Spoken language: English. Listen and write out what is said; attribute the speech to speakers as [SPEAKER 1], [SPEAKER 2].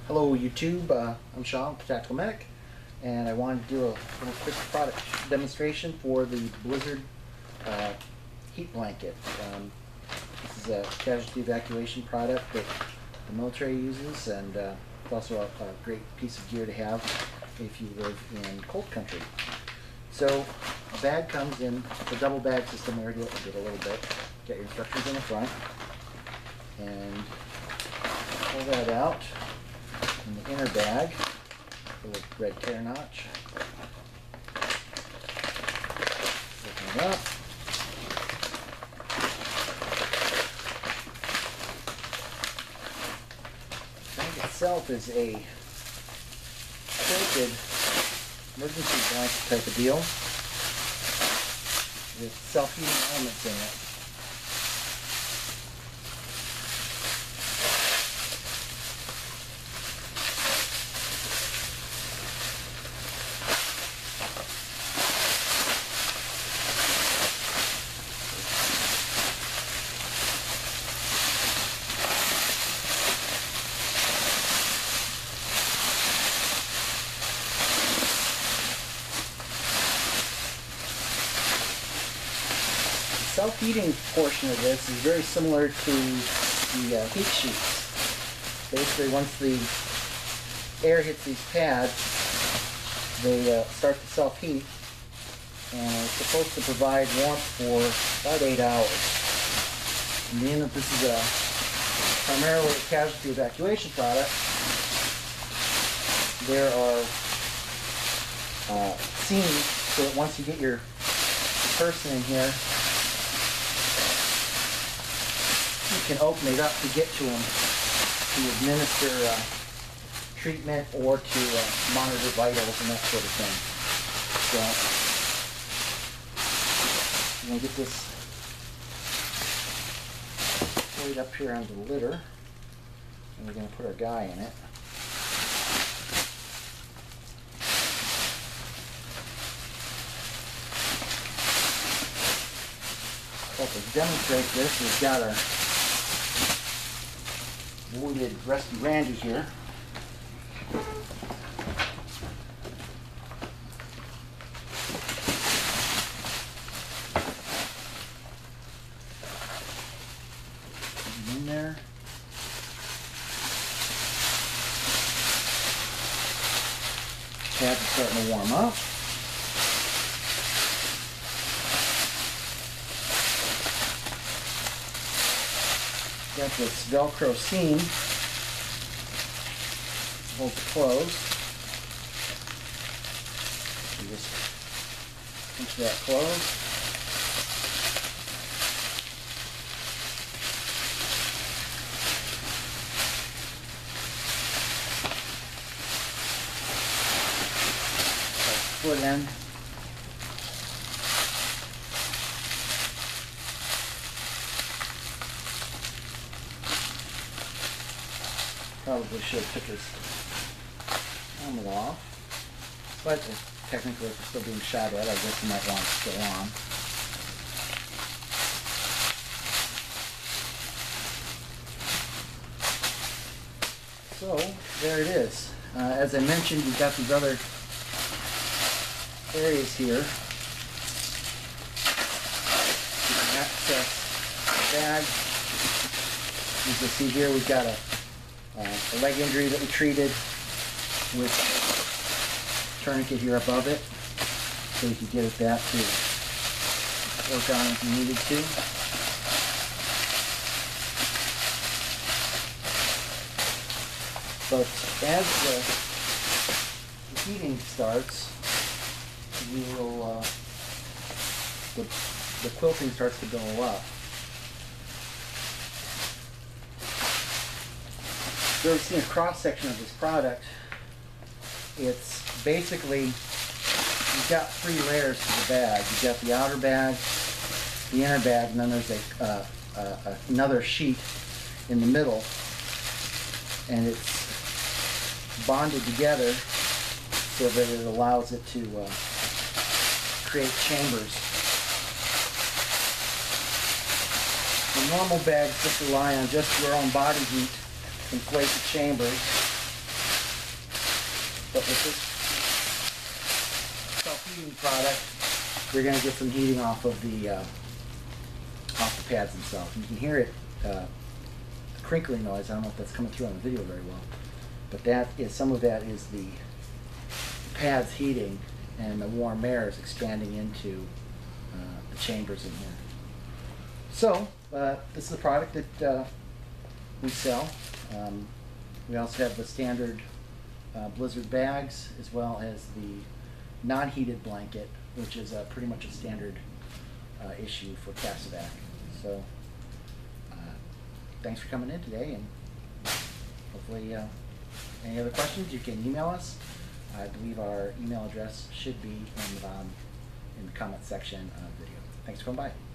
[SPEAKER 1] Hello YouTube, I'm Sean, Tactical Medic, and I wanted to do a little quick product demonstration for the Blizzard heat blanket. This is a casualty evacuation product that the military uses, and it's also a great piece of gear to have if you live in cold country. So a bag comes in, it's a double bag system. We already did a little bit. Get your instructions in the front, and pull that out. In the inner bag, a little red tear notch. Open it up. The bag itself is a quilted emergency blanket type of deal with self-heating elements in it. The self-heating portion of this is very similar to the heat sheets. Basically, once the air hits these pads, they start to self-heat, and it's supposed to provide warmth for about 8 hours. And being that this is primarily a casualty evacuation product, there are seams so that once you get your person in here, you can open it up to get to them to administer treatment or to monitor vitals and that sort of thing. So I'm going to get this laid up here on the litter, and we're going to put our guy in it. So to demonstrate this, we've got our wounded Rescue Randy here. In there. Pads are starting to warm up. Got this Velcro seam to hold it closed. You just pinch that closed. Put it in. Probably should have took his helmet off. But technically, if it's still being shot at, I guess you might want it still on. So, there it is. As I mentioned, you've got these other areas here. You can access the bag. As you can see here, we've got a leg injury that we treated with a tourniquet here above it, so you could get at that to work on if you needed to. But as the heating starts, you will the quilting starts to go up. If you've ever seen a cross-section of this product, it's basically, you've got 3 layers to the bag. You've got the outer bag, the inner bag, and then there's another sheet in the middle, and it's bonded together so that it allows it to create chambers. The normal bags just rely on just your own body heat to inflate the chambers. But with this self-heating product, you're going to get some heating off the pads themselves. You can hear it, the crinkling noise. I don't know if that's coming through on the video very well, but that is, some of that is the pads heating and the warm air is expanding into the chambers in here. So this is the product that we sell. We also have the standard Blizzard bags, as well as the non-heated blanket, which is pretty much a standard issue for Casevac. So thanks for coming in today, and hopefully any other questions you can email us. I believe our email address should be in the comment section of the video. Thanks for coming by.